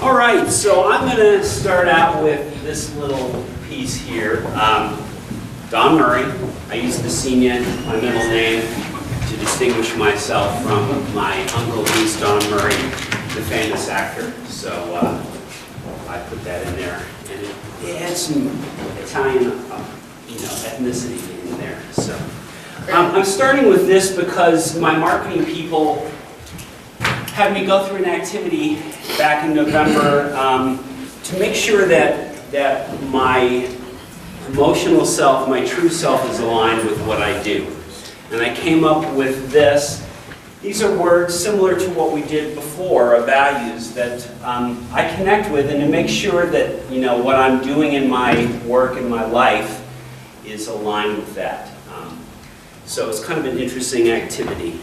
All right, so I'm going to start out with this little piece here. DonMurray. I used to Senior, my middle name, to distinguish myself from my uncle, who's DonMurray, the famous actor. So I put that in there, and it adds some Italian, ethnicity in there. So I'm starting with this because my marketing people had me go through an activity back in November to make sure that my emotional self, my true self, is aligned with what I do. And I came up with this. These are words similar to what we did before, values that I connect with, and to make sure that what I'm doing in my work and my life is aligned with that. So it's kind of an interesting activity.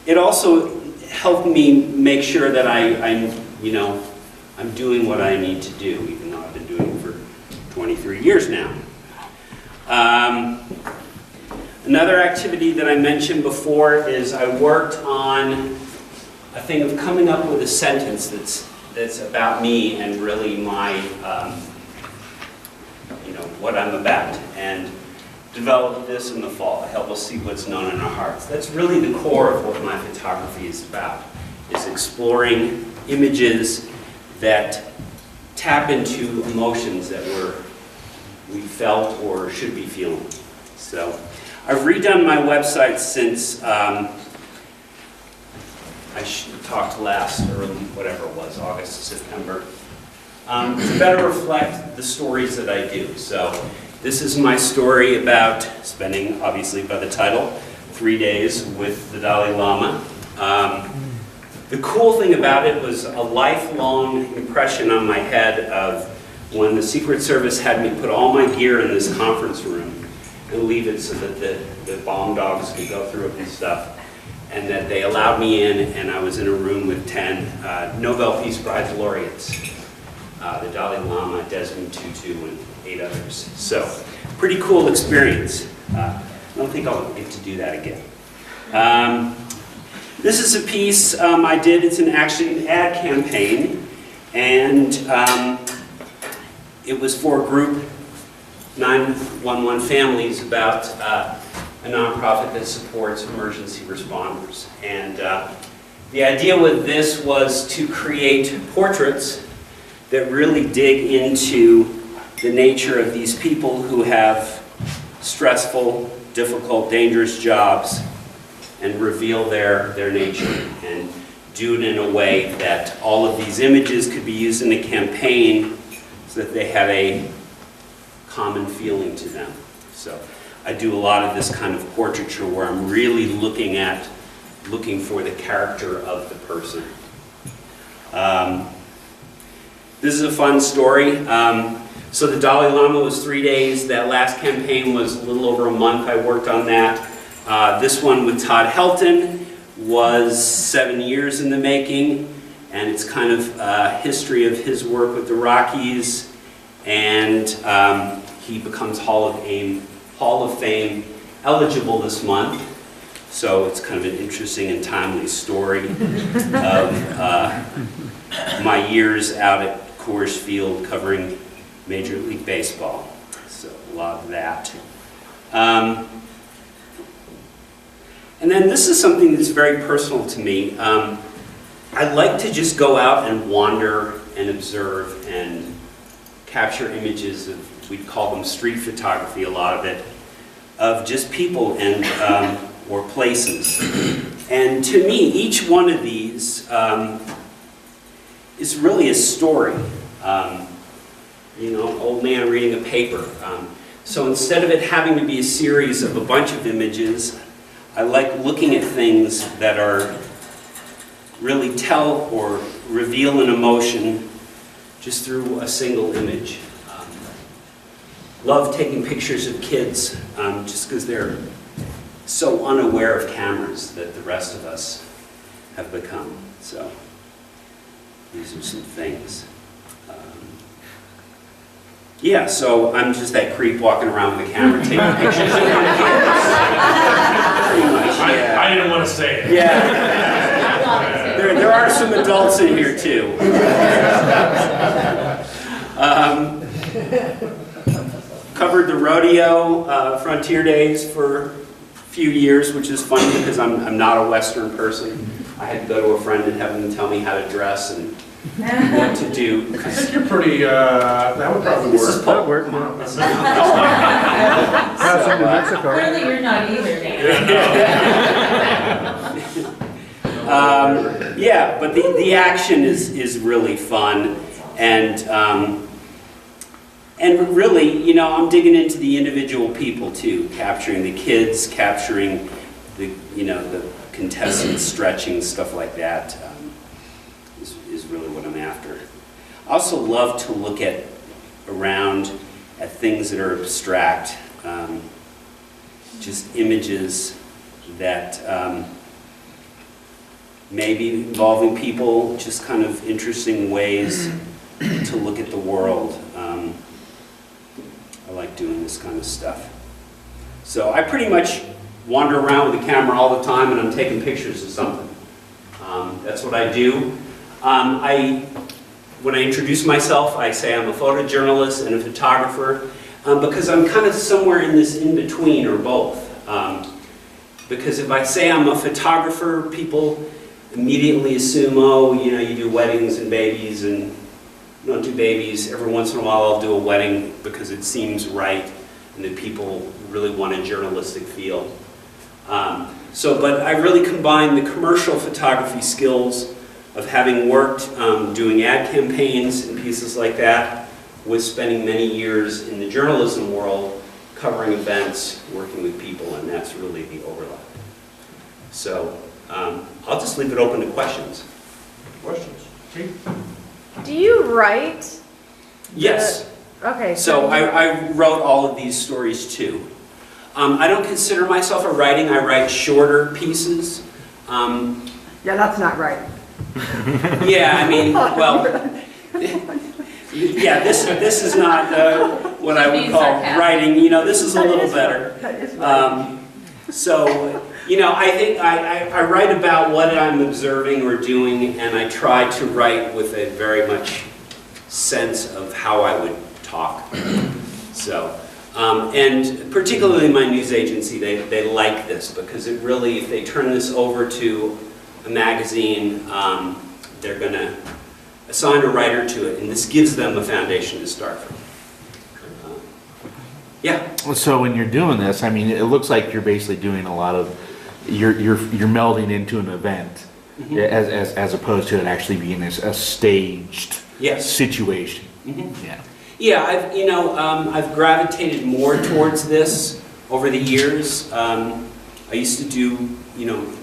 It also helped me make sure that I'm doing what I need to do, even though I've been doing it for 23 years now. Another activity that I mentioned before is I worked on a thing of coming up with a sentence that's about me and really my, what I'm about, and developed this in the fall to help us see what's known in our hearts. That's really the core of what my photography is about, is exploring images that tap into emotions that we felt or should be feeling. So I've redone my website since I talked last, or whatever it was, August, September, to better reflect the stories that I do. So this is my story about spending, obviously by the title, 3 days with the Dalai Lama. The cool thing about it was a lifelong impression on my head of when the Secret Service had me put all my gear in this conference room and leave it so that the bomb dogs could go through it and stuff, and that they allowed me in, and I was in a room with 10 Nobel Peace Prize laureates, the Dalai Lama, Desmond Tutu, and 8 others. So, pretty cool experience. I don't think I'll get to do that again. This is a piece I did. It's actually an ad campaign, and it was for a group, 911 Families, about a nonprofit that supports emergency responders. And the idea with this was to create portraits that really dig into the nature of these people who have stressful, difficult, dangerous jobs, and reveal their nature, and do it in a way that all of these images could be used in a campaign so that they have a common feeling to them. So I do a lot of this kind of portraiture where I'm really looking for the character of the person. This is a fun story. So the Dalai Lama was 3 days. That last campaign was a little over a month. I worked on that. This one with Todd Helton was 7 years in the making, and it's kind of a history of his work with the Rockies, and he becomes Hall of Fame eligible this month. So it's kind of an interesting and timely story of my years out at Coors Field covering Major League Baseball. So a lot of that. And then this is something that's very personal to me. I like to just go out and wander and observe and capture images of, we'd call them street photography, a lot of it, of just people and or places. And to me, each one of these is really a story. Old man reading a paper. So instead of it having to be a series of a bunch of images, I like looking at things that are really tell or reveal an emotion just through a single image. Love taking pictures of kids just because they're so unaware of cameras that the rest of us have become. So these are some things. Yeah, so I'm just that creep walking around with a camera taking pictures of young kids. Pretty much, yeah. I didn't want to say it. Yeah. there are some adults in here too. Covered the rodeo Frontier Days for a few years, which is funny because I'm not a Western person. I had to go to a friend and have them tell me how to dress and what to do. I think you're pretty, that would probably work. That work. Clearly you're not either, Dan. Yeah, but the action is really fun, and really, you know, I'm digging into the individual people too, capturing the kids, capturing the contestants, stretching, stuff like that. Is really what I'm after. I also love to look around at things that are abstract, just images that maybe involving people, just kind of interesting ways to look at the world. I like doing this kind of stuff. So I pretty much wander around with the camera all the time and I'm taking pictures of something. That's what I do. When I introduce myself, I say I'm a photojournalist and a photographer because I'm kind of somewhere in this in-between or both. Because if I say I'm a photographer, people immediately assume, oh, you know, you do weddings and babies, and you don't do babies. Every once in a while I'll do a wedding because it seems right and that people really want a journalistic feel. But I really combine the commercial photography skills of having worked doing ad campaigns and pieces like that with spending many years in the journalism world covering events, working with people, and that's really the overlap. So I'll just leave it open to questions. Questions? Chief? Do you write? Yes. Okay. So I wrote all of these stories too. I don't consider myself a writing. I write shorter pieces. Yeah, that's not right. Yeah, I mean, well, yeah, this is not what I would call writing. You know, this is a little better. So, you know, I think I write about what I'm observing or doing, and I try to write with a very much sense of how I would talk. So, and particularly my news agency, they like this because it really, if they turn this over to a magazine, they're going to assign a writer to it, and this gives them a foundation to start from. Yeah. So when you're doing this, I mean, it looks like you're basically doing a lot of, you're melding into an event, mm-hmm. as opposed to it actually being a staged situation. Mm-hmm. Yeah. Yeah, I've gravitated more towards this over the years. I used to do,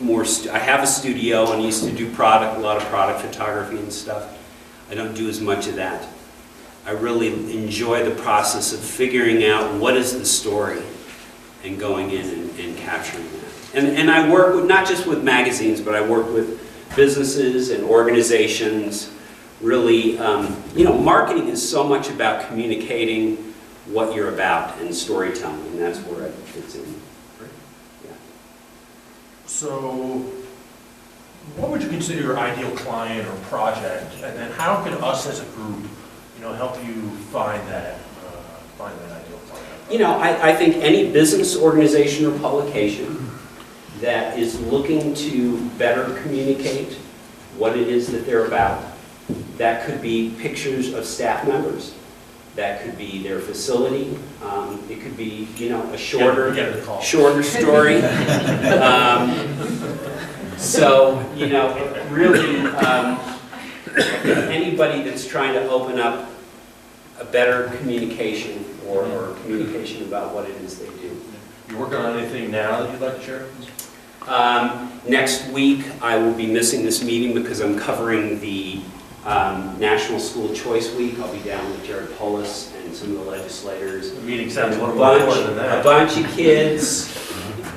more. I have a studio and used to do a lot of product photography and stuff. I don't do as much of that. I really enjoy the process of figuring out what is the story and going in and capturing that. And I work with, not just with magazines, but I work with businesses and organizations. Really, marketing is so much about communicating what you're about and storytelling, and that's where it fits in. Yeah. So, what would you consider your ideal client or project, and then how can us as a group, help you find that ideal client? I think any business organization or publication that is looking to better communicate what it is that they're about. That could be pictures of staff members. That could be their facility. It could be, a shorter story. Really, anybody that's trying to open up a better communication or communication about what it is they do. You working on anything now that you'd like to share? Next week, I will be missing this meeting because I'm covering the National School Choice Week. I'll be down with Jared Polis and some of the legislators. The meeting sounds a little more important than that. A bunch of kids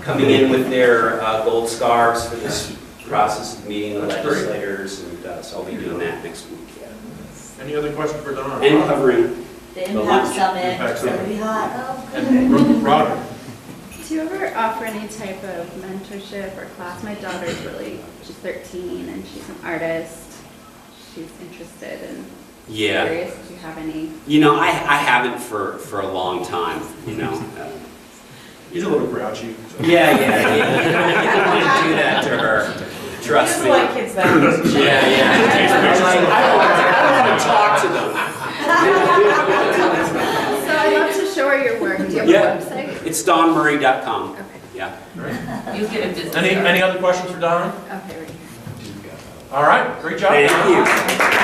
coming in with their gold scarves for this process of meeting the legislators, and so I'll be doing that next week. Yeah. Any other questions for Don? And covering the Impact Summit. It's going to be hot. And Roger. Do you ever offer any type of mentorship or class? My daughter's she's 13 and she's an artist. She's interested and curious if you have any. You know, I haven't for a long time, you know. He's a little grouchy. So. Yeah. You don't want to do that to her. Trust me. Like kids that Yeah. I don't want to talk to them. So I'd love to show her your work. Do you have a website? It's DonMurray.com. Okay. Yeah. You get a business. Any other questions for Don? Okay, right here. All right, great job. Thank you.